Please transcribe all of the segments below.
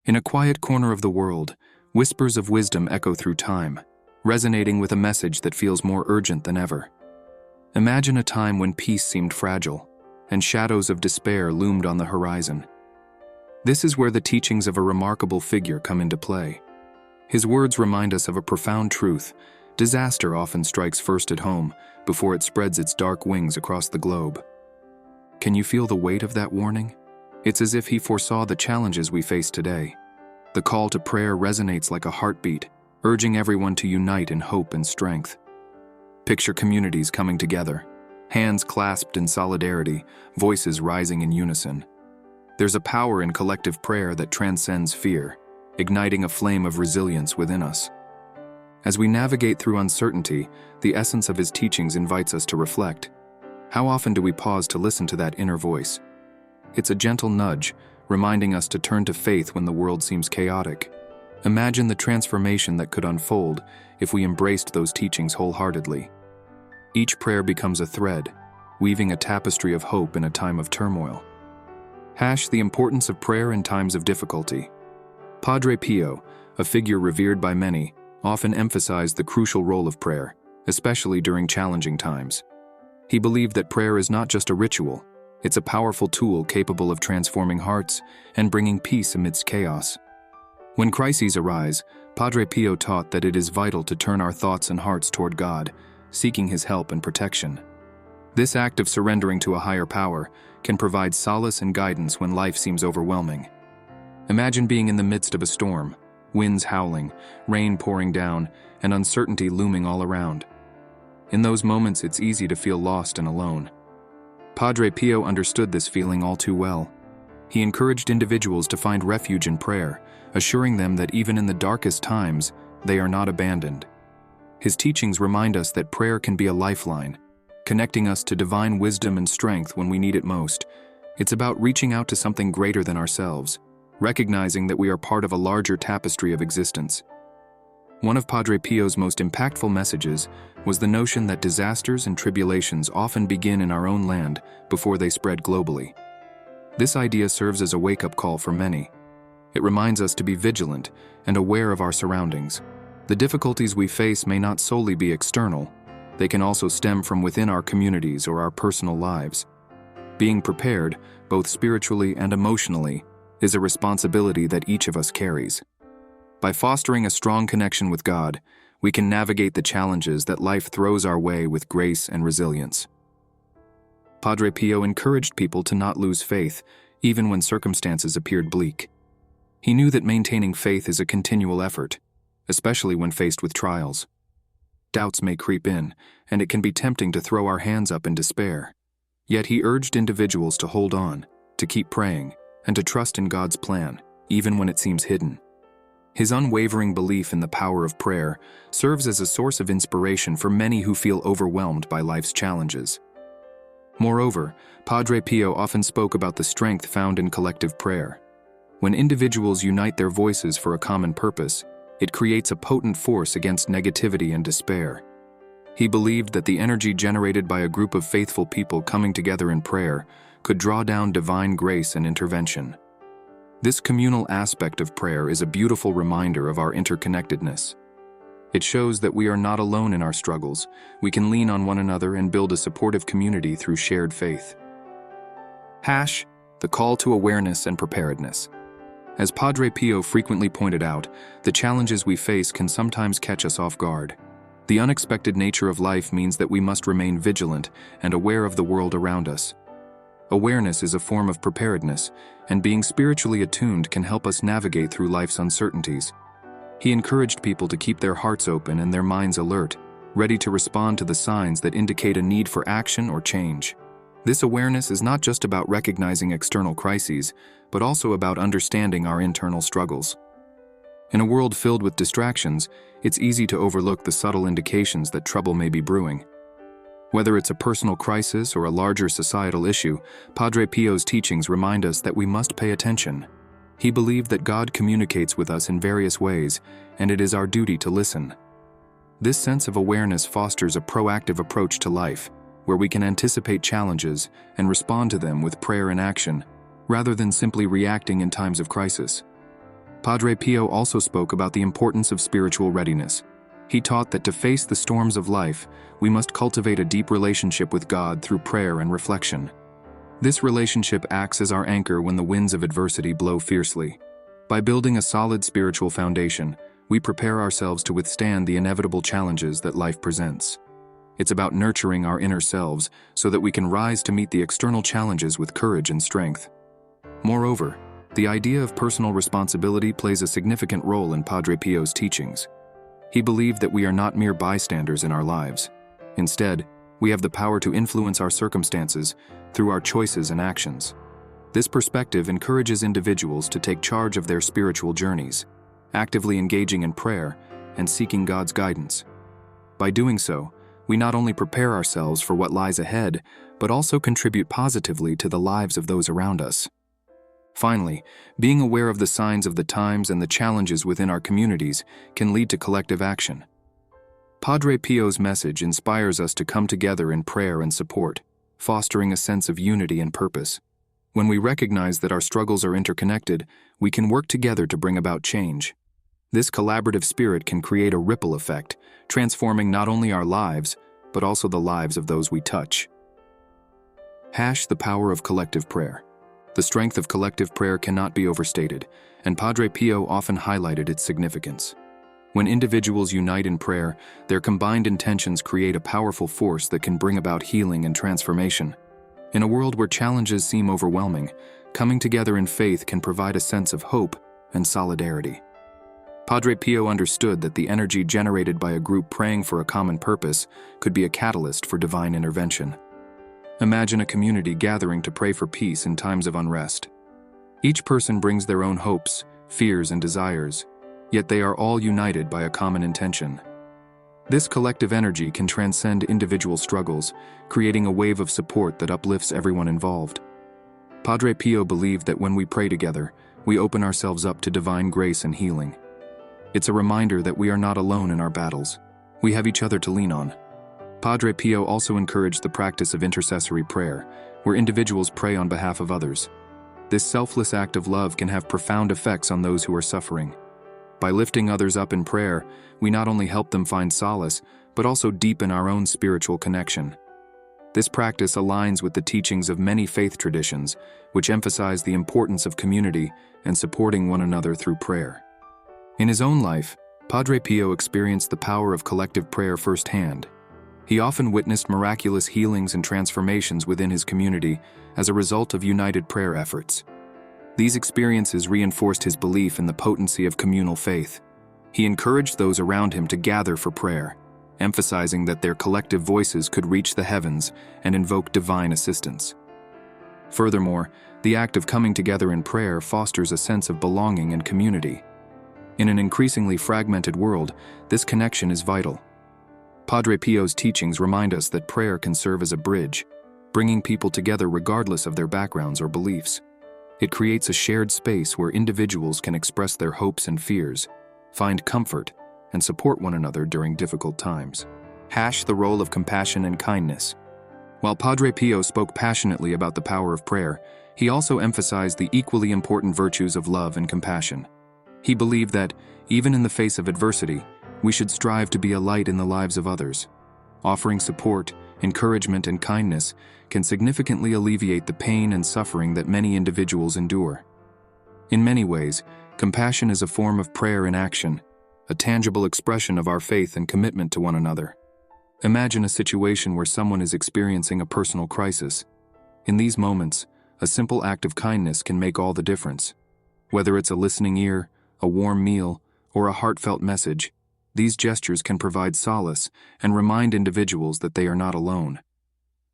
In a quiet corner of the world, whispers of wisdom echo through time, resonating with a message that feels more urgent than ever. Imagine a time when peace seemed fragile, and shadows of despair loomed on the horizon. This is where the teachings of a remarkable figure come into play. His words remind us of a profound truth: disaster often strikes first at home, before it spreads its dark wings across the globe. Can you feel the weight of that warning? It's as if he foresaw the challenges we face today. The call to prayer resonates like a heartbeat, urging everyone to unite in hope and strength. Picture communities coming together, hands clasped in solidarity, voices rising in unison. There's a power in collective prayer that transcends fear, igniting a flame of resilience within us. As we navigate through uncertainty, the essence of his teachings invites us to reflect. How often do we pause to listen to that inner voice? It's a gentle nudge, reminding us to turn to faith when the world seems chaotic. Imagine the transformation that could unfold if we embraced those teachings wholeheartedly. Each prayer becomes a thread, weaving a tapestry of hope in a time of turmoil. The importance of prayer in times of difficulty. Padre Pio, a figure revered by many, often emphasized the crucial role of prayer, especially during challenging times. He believed that prayer is not just a ritual, it's a powerful tool capable of transforming hearts and bringing peace amidst chaos. When crises arise, Padre Pio taught that it is vital to turn our thoughts and hearts toward God, seeking His help and protection. This act of surrendering to a higher power can provide solace and guidance when life seems overwhelming. Imagine being in the midst of a storm, winds howling, rain pouring down, and uncertainty looming all around. In those moments, it's easy to feel lost and alone. Padre Pio understood this feeling all too well. He encouraged individuals to find refuge in prayer, assuring them that even in the darkest times, they are not abandoned. His teachings remind us that prayer can be a lifeline, connecting us to divine wisdom and strength when we need it most. It's about reaching out to something greater than ourselves, recognizing that we are part of a larger tapestry of existence. One of Padre Pio's most impactful messages was the notion that disasters and tribulations often begin in our own land before they spread globally. This idea serves as a wake-up call for many. It reminds us to be vigilant and aware of our surroundings. The difficulties we face may not solely be external. They can also stem from within our communities or our personal lives. Being prepared, both spiritually and emotionally, is a responsibility that each of us carries. By fostering a strong connection with God, we can navigate the challenges that life throws our way with grace and resilience. Padre Pio encouraged people to not lose faith, even when circumstances appeared bleak. He knew that maintaining faith is a continual effort, especially when faced with trials. Doubts may creep in, and it can be tempting to throw our hands up in despair. Yet he urged individuals to hold on, to keep praying, and to trust in God's plan, even when it seems hidden. His unwavering belief in the power of prayer serves as a source of inspiration for many who feel overwhelmed by life's challenges. Moreover, Padre Pio often spoke about the strength found in collective prayer. When individuals unite their voices for a common purpose, it creates a potent force against negativity and despair. He believed that the energy generated by a group of faithful people coming together in prayer could draw down divine grace and intervention. This communal aspect of prayer is a beautiful reminder of our interconnectedness. It shows that we are not alone in our struggles. We can lean on one another and build a supportive community through shared faith. The call to awareness and preparedness. As Padre Pio frequently pointed out, the challenges we face can sometimes catch us off guard. The unexpected nature of life means that we must remain vigilant and aware of the world around us. Awareness is a form of preparedness, and being spiritually attuned can help us navigate through life's uncertainties. He encouraged people to keep their hearts open and their minds alert, ready to respond to the signs that indicate a need for action or change. This awareness is not just about recognizing external crises, but also about understanding our internal struggles. In a world filled with distractions, it's easy to overlook the subtle indications that trouble may be brewing. Whether it's a personal crisis or a larger societal issue, Padre Pio's teachings remind us that we must pay attention. He believed that God communicates with us in various ways, and it is our duty to listen. This sense of awareness fosters a proactive approach to life, where we can anticipate challenges and respond to them with prayer and action, rather than simply reacting in times of crisis. Padre Pio also spoke about the importance of spiritual readiness. He taught that to face the storms of life, we must cultivate a deep relationship with God through prayer and reflection. This relationship acts as our anchor when the winds of adversity blow fiercely. By building a solid spiritual foundation, we prepare ourselves to withstand the inevitable challenges that life presents. It's about nurturing our inner selves so that we can rise to meet the external challenges with courage and strength. Moreover, the idea of personal responsibility plays a significant role in Padre Pio's teachings. He believed that we are not mere bystanders in our lives. Instead, we have the power to influence our circumstances through our choices and actions. This perspective encourages individuals to take charge of their spiritual journeys, actively engaging in prayer and seeking God's guidance. By doing so, we not only prepare ourselves for what lies ahead, but also contribute positively to the lives of those around us. Finally, being aware of the signs of the times and the challenges within our communities can lead to collective action. Padre Pio's message inspires us to come together in prayer and support, fostering a sense of unity and purpose. When we recognize that our struggles are interconnected, we can work together to bring about change. This collaborative spirit can create a ripple effect, transforming not only our lives, but also the lives of those we touch. The power of collective prayer. The strength of collective prayer cannot be overstated, and Padre Pio often highlighted its significance. When individuals unite in prayer, their combined intentions create a powerful force that can bring about healing and transformation. In a world where challenges seem overwhelming, coming together in faith can provide a sense of hope and solidarity. Padre Pio understood that the energy generated by a group praying for a common purpose could be a catalyst for divine intervention. Imagine a community gathering to pray for peace in times of unrest. Each person brings their own hopes, fears, and desires, yet they are all united by a common intention. This collective energy can transcend individual struggles, creating a wave of support that uplifts everyone involved. Padre Pio believed that when we pray together, we open ourselves up to divine grace and healing. It's a reminder that we are not alone in our battles. We have each other to lean on. Padre Pio also encouraged the practice of intercessory prayer, where individuals pray on behalf of others. This selfless act of love can have profound effects on those who are suffering. By lifting others up in prayer, we not only help them find solace, but also deepen our own spiritual connection. This practice aligns with the teachings of many faith traditions, which emphasize the importance of community and supporting one another through prayer. In his own life, Padre Pio experienced the power of collective prayer firsthand. He often witnessed miraculous healings and transformations within his community as a result of united prayer efforts. These experiences reinforced his belief in the potency of communal faith. He encouraged those around him to gather for prayer, emphasizing that their collective voices could reach the heavens and invoke divine assistance. Furthermore, the act of coming together in prayer fosters a sense of belonging and community. In an increasingly fragmented world, this connection is vital. Padre Pio's teachings remind us that prayer can serve as a bridge, bringing people together regardless of their backgrounds or beliefs. It creates a shared space where individuals can express their hopes and fears, find comfort, and support one another during difficult times. The role of compassion and kindness. While Padre Pio spoke passionately about the power of prayer, he also emphasized the equally important virtues of love and compassion. He believed that, even in the face of adversity, we should strive to be a light in the lives of others. Offering support, encouragement, and kindness can significantly alleviate the pain and suffering that many individuals endure. In many ways, compassion is a form of prayer in action, a tangible expression of our faith and commitment to one another. Imagine a situation where someone is experiencing a personal crisis. In these moments, a simple act of kindness can make all the difference. Whether it's a listening ear, a warm meal, or a heartfelt message, these gestures can provide solace and remind individuals that they are not alone.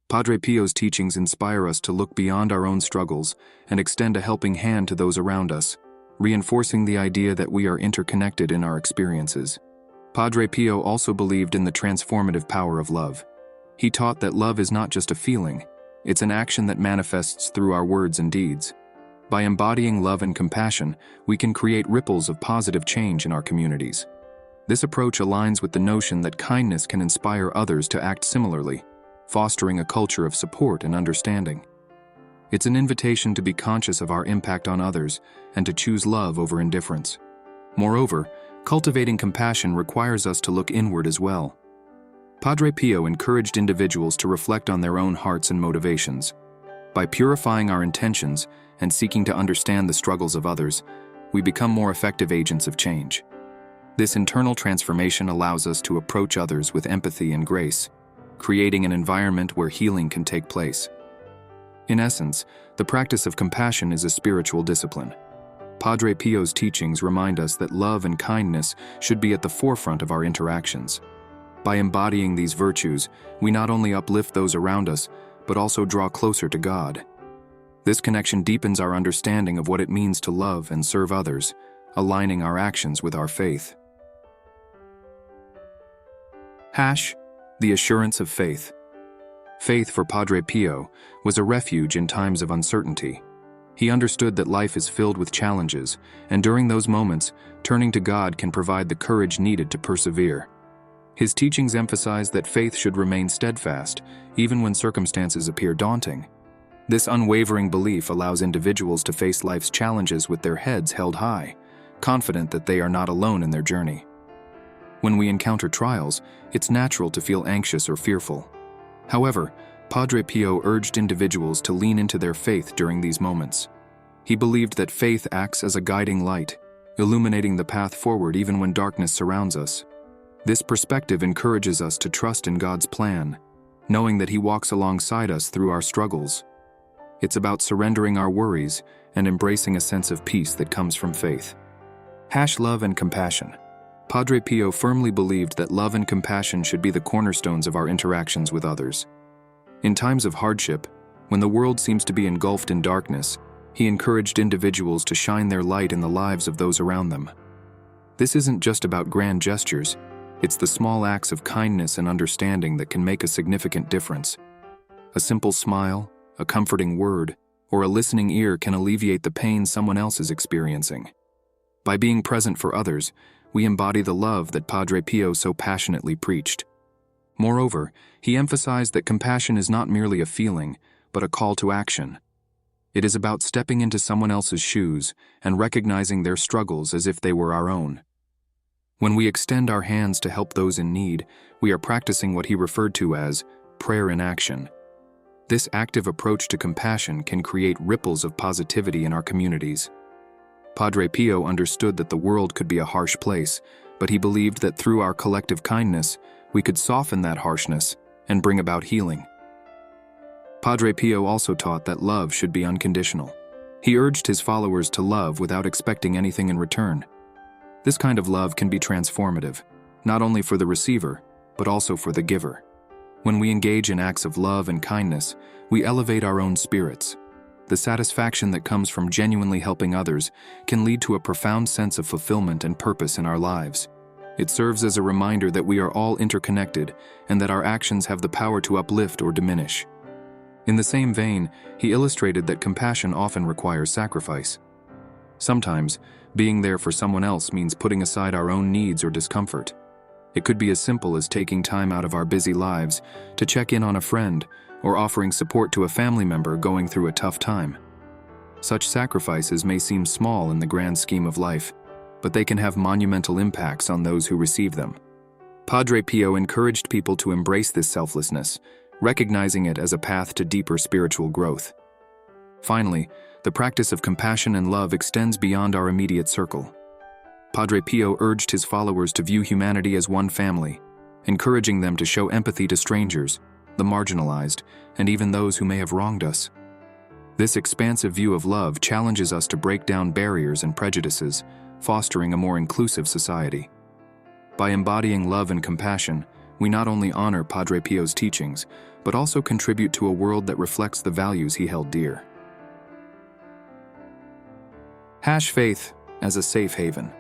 Padre Pio's teachings inspire us to look beyond our own struggles and extend a helping hand to those around us, reinforcing the idea that we are interconnected in our experiences. Padre Pio also believed in the transformative power of love. He taught that love is not just a feeling, it's an action that manifests through our words and deeds. By embodying love and compassion, we can create ripples of positive change in our communities. This approach aligns with the notion that kindness can inspire others to act similarly, fostering a culture of support and understanding. It's an invitation to be conscious of our impact on others and to choose love over indifference. Moreover, cultivating compassion requires us to look inward as well. Padre Pio encouraged individuals to reflect on their own hearts and motivations. By purifying our intentions and seeking to understand the struggles of others, we become more effective agents of change. This internal transformation allows us to approach others with empathy and grace, creating an environment where healing can take place. In essence, the practice of compassion is a spiritual discipline. Padre Pio's teachings remind us that love and kindness should be at the forefront of our interactions. By embodying these virtues, we not only uplift those around us, but also draw closer to God. This connection deepens our understanding of what it means to love and serve others, aligning our actions with our faith. The assurance of faith. Faith for Padre Pio was a refuge in times of uncertainty. He understood that life is filled with challenges, and during those moments, turning to God can provide the courage needed to persevere. His teachings emphasize that faith should remain steadfast, even when circumstances appear daunting. This unwavering belief allows individuals to face life's challenges with their heads held high, confident that they are not alone in their journey. When we encounter trials, it's natural to feel anxious or fearful. However, Padre Pio urged individuals to lean into their faith during these moments. He believed that faith acts as a guiding light, illuminating the path forward even when darkness surrounds us. This perspective encourages us to trust in God's plan, knowing that He walks alongside us through our struggles. It's about surrendering our worries and embracing a sense of peace that comes from faith. Love and compassion. Padre Pio firmly believed that love and compassion should be the cornerstones of our interactions with others. In times of hardship, when the world seems to be engulfed in darkness, he encouraged individuals to shine their light in the lives of those around them. This isn't just about grand gestures, it's the small acts of kindness and understanding that can make a significant difference. A simple smile, a comforting word, or a listening ear can alleviate the pain someone else is experiencing. By being present for others, we embody the love that Padre Pio so passionately preached. Moreover, he emphasized that compassion is not merely a feeling, but a call to action. It is about stepping into someone else's shoes and recognizing their struggles as if they were our own. When we extend our hands to help those in need, we are practicing what he referred to as prayer in action. This active approach to compassion can create ripples of positivity in our communities. Padre Pio understood that the world could be a harsh place, but he believed that through our collective kindness, we could soften that harshness and bring about healing. Padre Pio also taught that love should be unconditional. He urged his followers to love without expecting anything in return. This kind of love can be transformative, not only for the receiver, but also for the giver. When we engage in acts of love and kindness, we elevate our own spirits. The satisfaction that comes from genuinely helping others can lead to a profound sense of fulfillment and purpose in our lives. It serves as a reminder that we are all interconnected and that our actions have the power to uplift or diminish. In the same vein, he illustrated that compassion often requires sacrifice. Sometimes, being there for someone else means putting aside our own needs or discomfort. It could be as simple as taking time out of our busy lives to check in on a friend or offering support to a family member going through a tough time. Such sacrifices may seem small in the grand scheme of life, but they can have monumental impacts on those who receive them. Padre Pio encouraged people to embrace this selflessness, recognizing it as a path to deeper spiritual growth. Finally, the practice of compassion and love extends beyond our immediate circle. Padre Pio urged his followers to view humanity as one family, encouraging them to show empathy to strangers, the marginalized, and even those who may have wronged us. This expansive view of love challenges us to break down barriers and prejudices, fostering a more inclusive society. By embodying love and compassion, we not only honor Padre Pio's teachings, but also contribute to a world that reflects the values he held dear. Faith as a safe haven.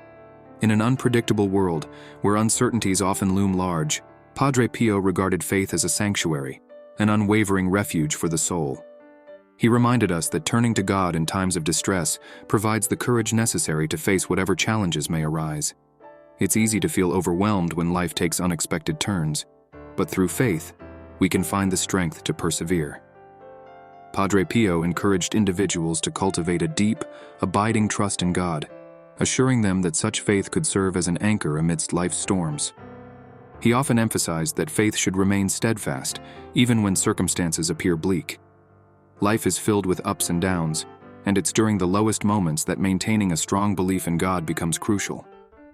In an unpredictable world, where uncertainties often loom large, Padre Pio regarded faith as a sanctuary, an unwavering refuge for the soul. He reminded us that turning to God in times of distress provides the courage necessary to face whatever challenges may arise. It's easy to feel overwhelmed when life takes unexpected turns, but through faith, we can find the strength to persevere. Padre Pio encouraged individuals to cultivate a deep, abiding trust in God, assuring them that such faith could serve as an anchor amidst life's storms. He often emphasized that faith should remain steadfast, even when circumstances appear bleak. Life is filled with ups and downs, and it's during the lowest moments that maintaining a strong belief in God becomes crucial.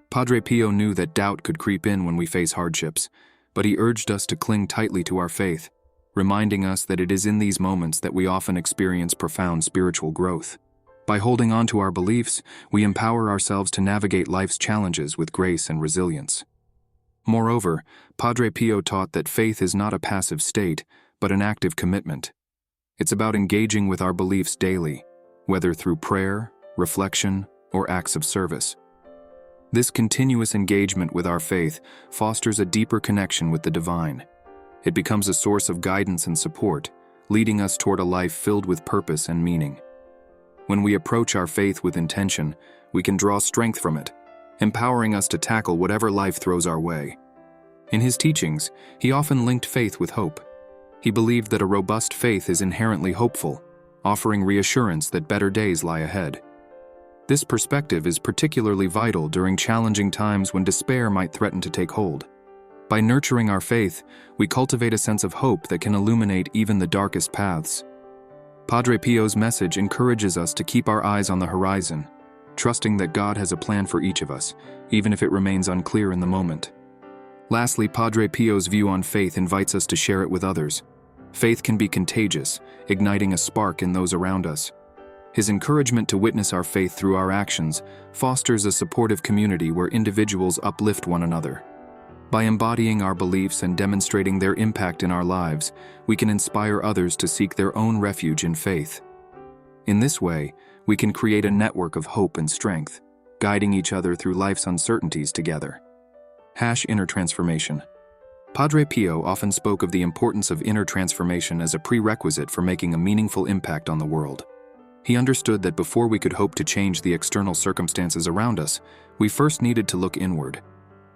Padre Pio knew that doubt could creep in when we face hardships, but he urged us to cling tightly to our faith, reminding us that it is in these moments that we often experience profound spiritual growth. By holding on to our beliefs, we empower ourselves to navigate life's challenges with grace and resilience. Moreover, Padre Pio taught that faith is not a passive state, but an active commitment. It's about engaging with our beliefs daily, whether through prayer, reflection, or acts of service. This continuous engagement with our faith fosters a deeper connection with the divine. It becomes a source of guidance and support, leading us toward a life filled with purpose and meaning. When we approach our faith with intention, we can draw strength from it, empowering us to tackle whatever life throws our way. In his teachings, he often linked faith with hope. He believed that a robust faith is inherently hopeful, offering reassurance that better days lie ahead. This perspective is particularly vital during challenging times when despair might threaten to take hold. By nurturing our faith, we cultivate a sense of hope that can illuminate even the darkest paths. Padre Pio's message encourages us to keep our eyes on the horizon, trusting that God has a plan for each of us, even if it remains unclear in the moment. Lastly, Padre Pio's view on faith invites us to share it with others. Faith can be contagious, igniting a spark in those around us. His encouragement to witness our faith through our actions fosters a supportive community where individuals uplift one another. By embodying our beliefs and demonstrating their impact in our lives, we can inspire others to seek their own refuge in faith. In this way, we can create a network of hope and strength, guiding each other through life's uncertainties together. Inner transformation. Padre Pio often spoke of the importance of inner transformation as a prerequisite for making a meaningful impact on the world. He understood that before we could hope to change the external circumstances around us, we first needed to look inward.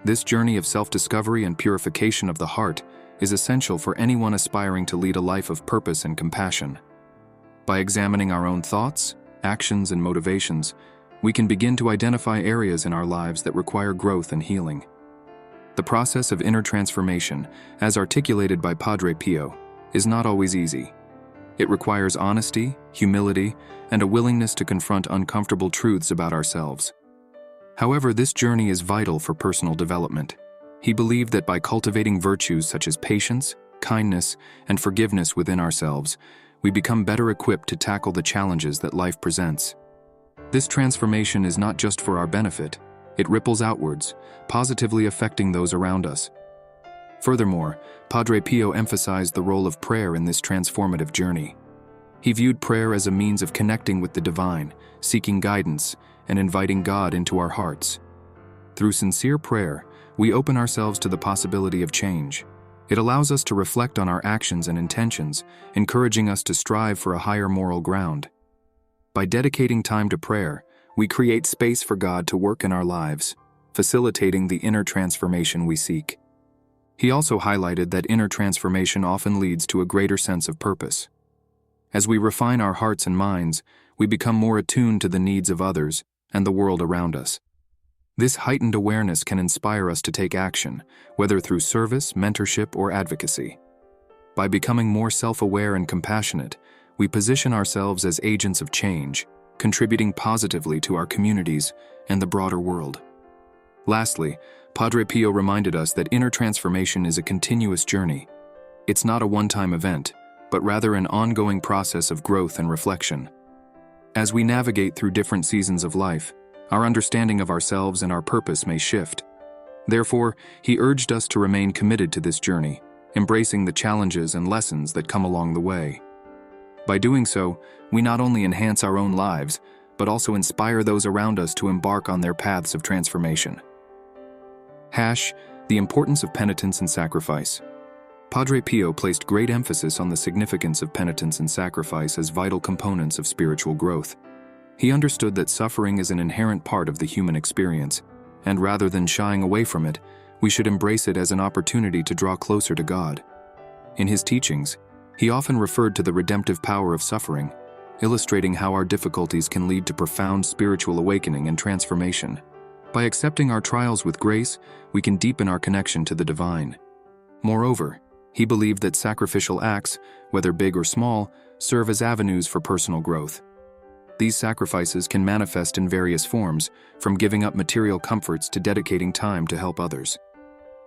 This journey of self-discovery and purification of the heart is essential for anyone aspiring to lead a life of purpose and compassion. By examining our own thoughts, actions, and motivations, we can begin to identify areas in our lives that require growth and healing. The process of inner transformation, as articulated by Padre Pio, is not always easy. It requires honesty, humility, and a willingness to confront uncomfortable truths about ourselves. However, this journey is vital for personal development. He believed that by cultivating virtues such as patience, kindness, and forgiveness within ourselves, we become better equipped to tackle the challenges that life presents. This transformation is not just for our benefit, it ripples outwards, positively affecting those around us. Furthermore, Padre Pio emphasized the role of prayer in this transformative journey. He viewed prayer as a means of connecting with the divine, seeking guidance, and inviting God into our hearts. Through sincere prayer, we open ourselves to the possibility of change. It allows us to reflect on our actions and intentions, encouraging us to strive for a higher moral ground. By dedicating time to prayer, we create space for God to work in our lives, facilitating the inner transformation we seek. He also highlighted that inner transformation often leads to a greater sense of purpose. As we refine our hearts and minds, we become more attuned to the needs of others and the world around us. This heightened awareness can inspire us to take action, whether through service, mentorship, or advocacy. By becoming more self-aware and compassionate, we position ourselves as agents of change, contributing positively to our communities and the broader world. Lastly, Padre Pio reminded us that inner transformation is a continuous journey. It's not a one-time event, but rather an ongoing process of growth and reflection. As we navigate through different seasons of life, our understanding of ourselves and our purpose may shift. Therefore, he urged us to remain committed to this journey, embracing the challenges and lessons that come along the way. By doing so, we not only enhance our own lives, but also inspire those around us to embark on their paths of transformation. The importance of penitence and sacrifice. Padre Pio placed great emphasis on the significance of penitence and sacrifice as vital components of spiritual growth. He understood that suffering is an inherent part of the human experience, and rather than shying away from it, we should embrace it as an opportunity to draw closer to God. In his teachings, He often referred to the redemptive power of suffering, illustrating how our difficulties can lead to profound spiritual awakening and transformation. By accepting our trials with grace, we can deepen our connection to the divine. Moreover, he believed that sacrificial acts, whether big or small, serve as avenues for personal growth. These sacrifices can manifest in various forms, from giving up material comforts to dedicating time to help others.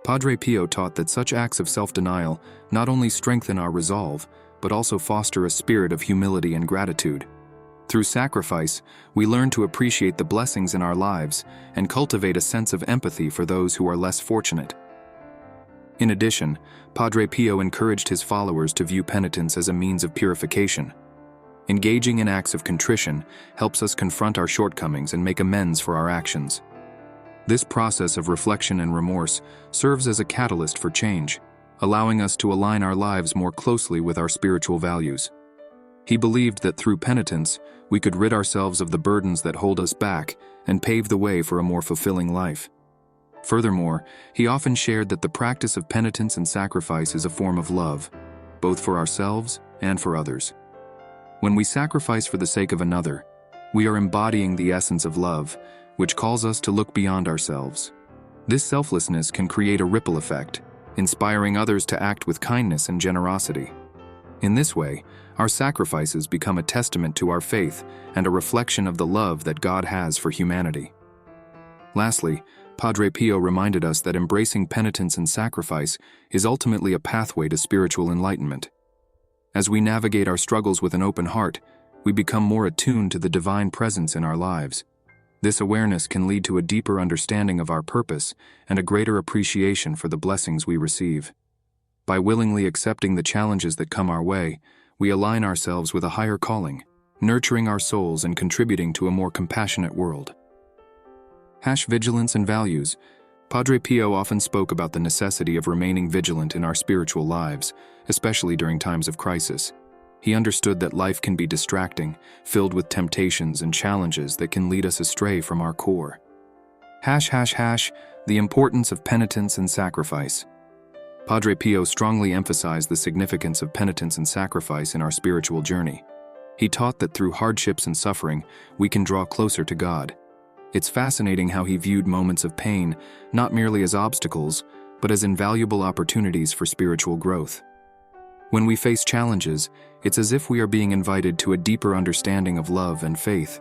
Padre Pio taught that such acts of self-denial not only strengthen our resolve, but also foster a spirit of humility and gratitude. Through sacrifice, we learn to appreciate the blessings in our lives and cultivate a sense of empathy for those who are less fortunate. In addition, Padre Pio encouraged his followers to view penitence as a means of purification. Engaging in acts of contrition helps us confront our shortcomings and make amends for our actions. This process of reflection and remorse serves as a catalyst for change, allowing us to align our lives more closely with our spiritual values. He believed that through penitence, we could rid ourselves of the burdens that hold us back and pave the way for a more fulfilling life. Furthermore, he often shared that the practice of penitence and sacrifice is a form of love, both for ourselves and for others. When we sacrifice for the sake of another, we are embodying the essence of love, which calls us to look beyond ourselves. This selflessness can create a ripple effect, inspiring others to act with kindness and generosity. In this way, our sacrifices become a testament to our faith and a reflection of the love that God has for humanity. Lastly, Padre Pio reminded us that embracing penitence and sacrifice is ultimately a pathway to spiritual enlightenment. As we navigate our struggles with an open heart, we become more attuned to the divine presence in our lives. This awareness can lead to a deeper understanding of our purpose and a greater appreciation for the blessings we receive. By willingly accepting the challenges that come our way, we align ourselves with a higher calling, nurturing our souls and contributing to a more compassionate world. Vigilance and values. Padre Pio often spoke about the necessity of remaining vigilant in our spiritual lives, especially during times of crisis. He understood that life can be distracting, filled with temptations and challenges that can lead us astray from our core. The importance of penitence and sacrifice. Padre Pio strongly emphasized the significance of penitence and sacrifice in our spiritual journey. He taught that through hardships and suffering, we can draw closer to God. It's fascinating how he viewed moments of pain not merely as obstacles, but as invaluable opportunities for spiritual growth. When we face challenges, it's as if we are being invited to a deeper understanding of love and faith.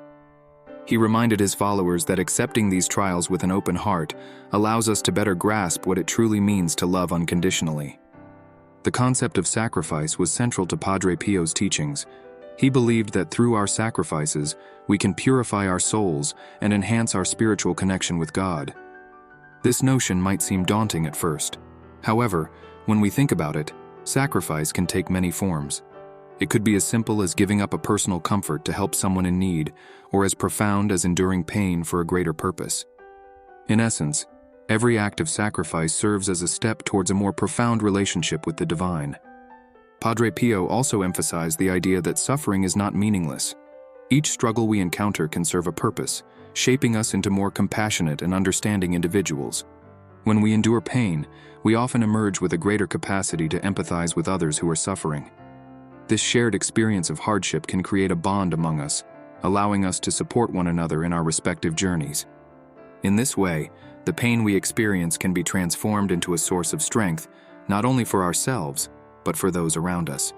He reminded his followers that accepting these trials with an open heart allows us to better grasp what it truly means to love unconditionally. The concept of sacrifice was central to Padre Pio's teachings. He believed that through our sacrifices, we can purify our souls and enhance our spiritual connection with God. This notion might seem daunting at first. However, when we think about it, sacrifice can take many forms. It could be as simple as giving up a personal comfort to help someone in need, or as profound as enduring pain for a greater purpose. In essence, every act of sacrifice serves as a step towards a more profound relationship with the divine. Padre Pio also emphasized the idea that suffering is not meaningless. Each struggle we encounter can serve a purpose, shaping us into more compassionate and understanding individuals. When we endure pain, we often emerge with a greater capacity to empathize with others who are suffering. This shared experience of hardship can create a bond among us, allowing us to support one another in our respective journeys. In this way, the pain we experience can be transformed into a source of strength, not only for ourselves, but for those around us.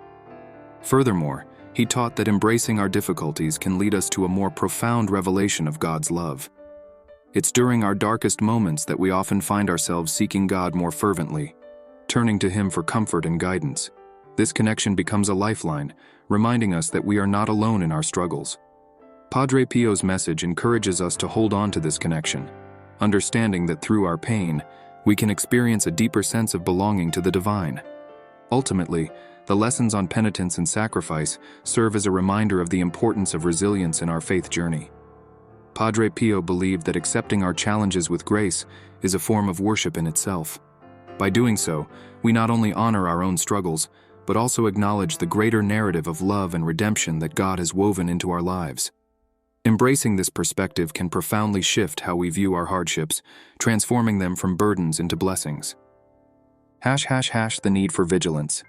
Furthermore, he taught that embracing our difficulties can lead us to a more profound revelation of God's love. It's during our darkest moments that we often find ourselves seeking God more fervently, turning to Him for comfort and guidance. This connection becomes a lifeline, reminding us that we are not alone in our struggles. Padre Pio's message encourages us to hold on to this connection, understanding that through our pain, we can experience a deeper sense of belonging to the divine. Ultimately, the lessons on penitence and sacrifice serve as a reminder of the importance of resilience in our faith journey. Padre Pio believed that accepting our challenges with grace is a form of worship in itself. By doing so, we not only honor our own struggles, but also acknowledge the greater narrative of love and redemption that God has woven into our lives. Embracing this perspective can profoundly shift how we view our hardships, transforming them from burdens into blessings. The need for vigilance.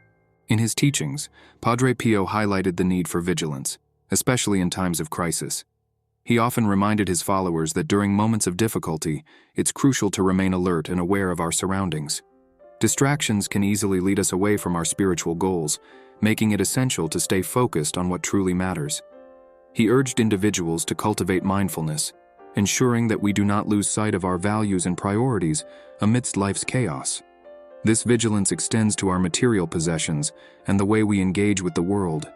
In his teachings, Padre Pio highlighted the need for vigilance, especially in times of crisis. He often reminded his followers that during moments of difficulty, it's crucial to remain alert and aware of our surroundings. Distractions can easily lead us away from our spiritual goals, making it essential to stay focused on what truly matters. He urged individuals to cultivate mindfulness, ensuring that we do not lose sight of our values and priorities amidst life's chaos. This vigilance extends to our material possessions and the way we engage with the world.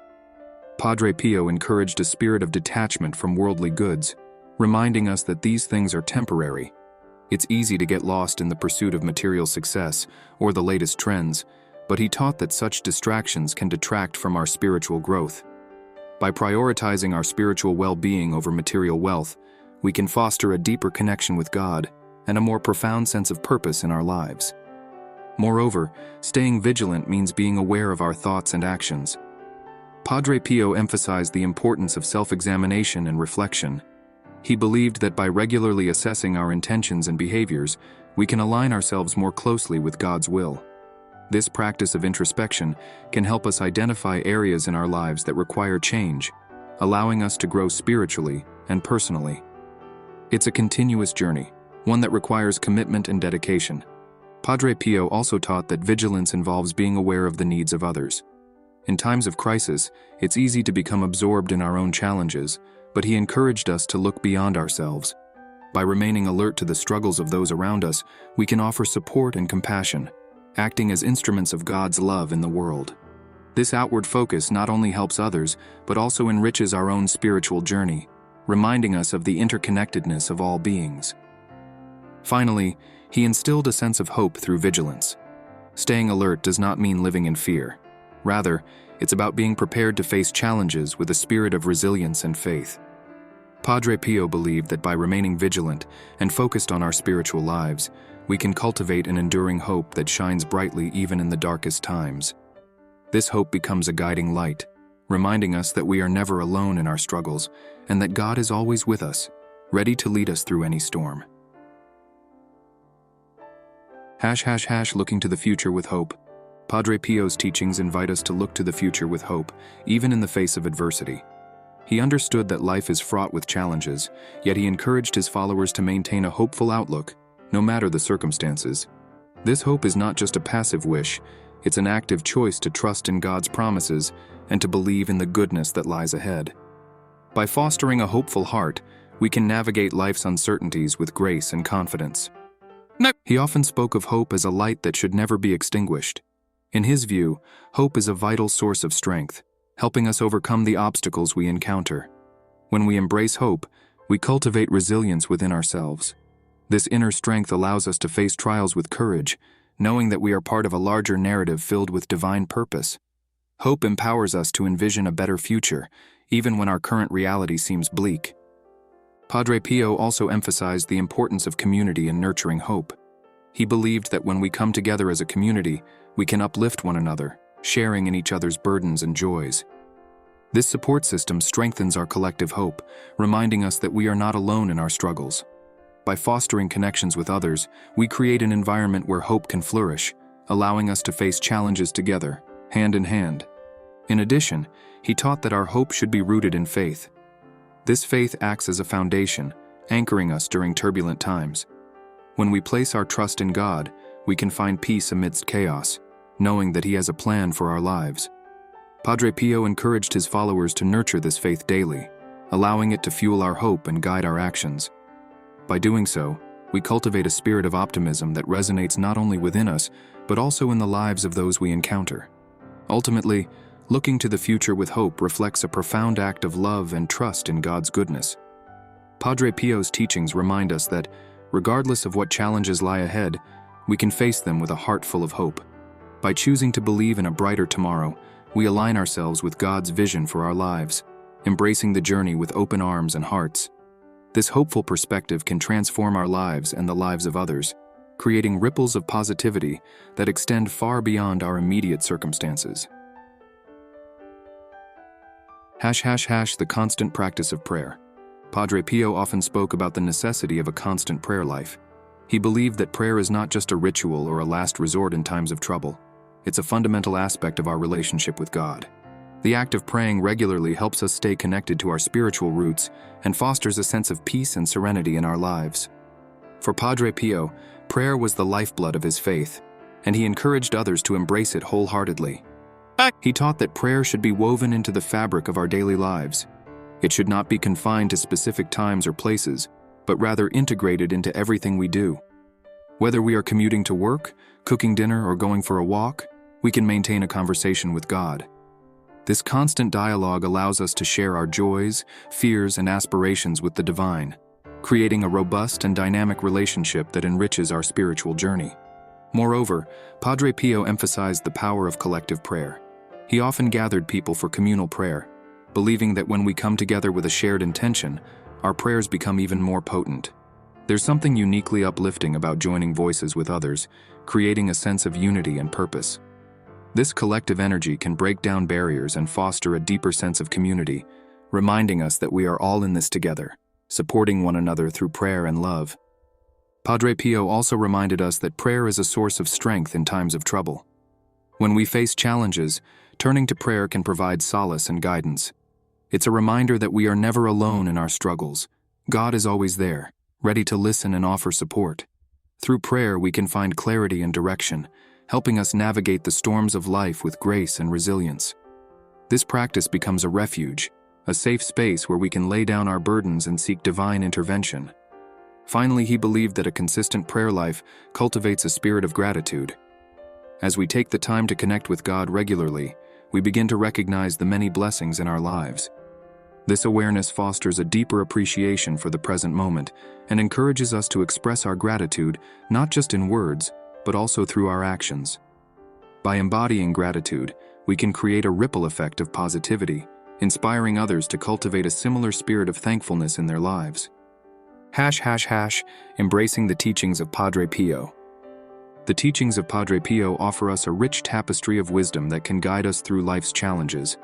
Padre Pio encouraged a spirit of detachment from worldly goods, reminding us that these things are temporary. It's easy to get lost in the pursuit of material success or the latest trends, but he taught that such distractions can detract from our spiritual growth. By prioritizing our spiritual well-being over material wealth, we can foster a deeper connection with God and a more profound sense of purpose in our lives. Moreover, staying vigilant means being aware of our thoughts and actions. Padre Pio emphasized the importance of self-examination and reflection. He believed that by regularly assessing our intentions and behaviors, we can align ourselves more closely with God's will. This practice of introspection can help us identify areas in our lives that require change, allowing us to grow spiritually and personally. It's a continuous journey, one that requires commitment and dedication. Padre Pio also taught that vigilance involves being aware of the needs of others. In times of crisis, it's easy to become absorbed in our own challenges, but he encouraged us to look beyond ourselves. By remaining alert to the struggles of those around us, we can offer support and compassion, acting as instruments of God's love in the world. This outward focus not only helps others, but also enriches our own spiritual journey, reminding us of the interconnectedness of all beings. Finally, he instilled a sense of hope through vigilance. Staying alert does not mean living in fear. Rather, it's about being prepared to face challenges with a spirit of resilience and faith. Padre Pio believed that by remaining vigilant and focused on our spiritual lives, we can cultivate an enduring hope that shines brightly even in the darkest times. This hope becomes a guiding light, reminding us that we are never alone in our struggles and that God is always with us, ready to lead us through any storm. Looking to the future with hope. Padre Pio's teachings invite us to look to the future with hope, even in the face of adversity. He understood that life is fraught with challenges, yet he encouraged his followers to maintain a hopeful outlook, no matter the circumstances. This hope is not just a passive wish, it's an active choice to trust in God's promises and to believe in the goodness that lies ahead. By fostering a hopeful heart, we can navigate life's uncertainties with grace and confidence. He often spoke of hope as a light that should never be extinguished. In his view, hope is a vital source of strength, helping us overcome the obstacles we encounter. When we embrace hope, we cultivate resilience within ourselves. This inner strength allows us to face trials with courage, knowing that we are part of a larger narrative filled with divine purpose. Hope empowers us to envision a better future, even when our current reality seems bleak. Padre Pio also emphasized the importance of community in nurturing hope. He believed that when we come together as a community, we can uplift one another, sharing in each other's burdens and joys. This support system strengthens our collective hope, reminding us that we are not alone in our struggles. By fostering connections with others, we create an environment where hope can flourish, allowing us to face challenges together, hand in hand. In addition, he taught that our hope should be rooted in faith. This faith acts as a foundation, anchoring us during turbulent times. When we place our trust in God, we can find peace amidst chaos, knowing that He has a plan for our lives. Padre Pio encouraged his followers to nurture this faith daily, allowing it to fuel our hope and guide our actions. By doing so, we cultivate a spirit of optimism that resonates not only within us, but also in the lives of those we encounter. Ultimately, looking to the future with hope reflects a profound act of love and trust in God's goodness. Padre Pio's teachings remind us that, regardless of what challenges lie ahead, we can face them with a heart full of hope. By choosing to believe in a brighter tomorrow, we align ourselves with God's vision for our lives, embracing the journey with open arms and hearts. This hopeful perspective can transform our lives and the lives of others, creating ripples of positivity that extend far beyond our immediate circumstances. The constant practice of prayer. Padre Pio often spoke about the necessity of a constant prayer life. He believed that prayer is not just a ritual or a last resort in times of trouble. It's a fundamental aspect of our relationship with God. The act of praying regularly helps us stay connected to our spiritual roots and fosters a sense of peace and serenity in our lives. For Padre Pio, prayer was the lifeblood of his faith, and he encouraged others to embrace it wholeheartedly. He taught that prayer should be woven into the fabric of our daily lives. It should not be confined to specific times or places, but rather integrated into everything we do. Whether we are commuting to work, cooking dinner, or going for a walk, we can maintain a conversation with God. This constant dialogue allows us to share our joys, fears, and aspirations with the divine, creating a robust and dynamic relationship that enriches our spiritual journey. Moreover, Padre Pio emphasized the power of collective prayer. He often gathered people for communal prayer, believing that when we come together with a shared intention, our prayers become even more potent. There's something uniquely uplifting about joining voices with others, creating a sense of unity and purpose. This collective energy can break down barriers and foster a deeper sense of community, reminding us that we are all in this together, supporting one another through prayer and love. Padre Pio also reminded us that prayer is a source of strength in times of trouble. When we face challenges, turning to prayer can provide solace and guidance. It's a reminder that we are never alone in our struggles. God is always there, ready to listen and offer support. Through prayer, we can find clarity and direction, helping us navigate the storms of life with grace and resilience. This practice becomes a refuge, a safe space where we can lay down our burdens and seek divine intervention. Finally, he believed that a consistent prayer life cultivates a spirit of gratitude. As we take the time to connect with God regularly, we begin to recognize the many blessings in our lives. This awareness fosters a deeper appreciation for the present moment and encourages us to express our gratitude not just in words, but also through our actions. By embodying gratitude, we can create a ripple effect of positivity, inspiring others to cultivate a similar spirit of thankfulness in their lives. Embracing the teachings of Padre Pio. The teachings of Padre Pio offer us a rich tapestry of wisdom that can guide us through life's challenges.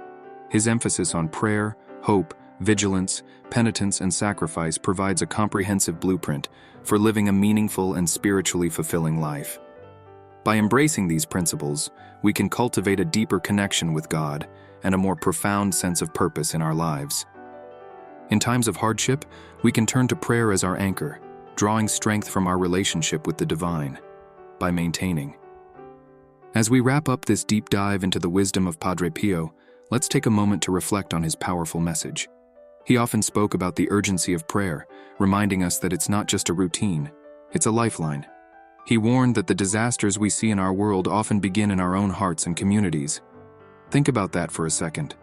His emphasis on prayer, hope, vigilance, penitence, and sacrifice provides a comprehensive blueprint for living a meaningful and spiritually fulfilling life. By embracing these principles, we can cultivate a deeper connection with God and a more profound sense of purpose in our lives. In times of hardship, we can turn to prayer as our anchor, drawing strength from our relationship with the divine. By maintaining. As we wrap up this deep dive into the wisdom of Padre Pio, let's take a moment to reflect on his powerful message. He often spoke about the urgency of prayer, reminding us that it's not just a routine, it's a lifeline. He warned that the disasters we see in our world often begin in our own hearts and communities. Think about that for a second.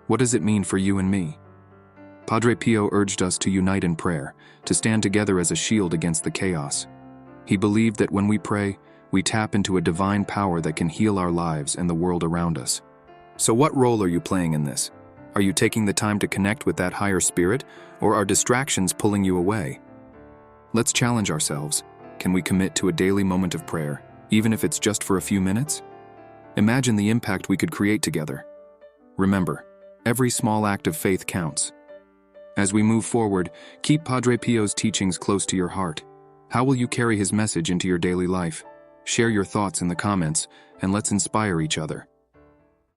What does it mean for you and me? Padre Pio urged us to unite in prayer, to stand together as a shield against the chaos. He believed that when we pray, we tap into a divine power that can heal our lives and the world around us. So what role are you playing in this? Are you taking the time to connect with that higher spirit, or are distractions pulling you away? Let's challenge ourselves. Can we commit to a daily moment of prayer, even if it's just for a few minutes? Imagine the impact we could create together. Remember, every small act of faith counts. As we move forward, keep Padre Pio's teachings close to your heart. How will you carry his message into your daily life? Share your thoughts in the comments, and let's inspire each other.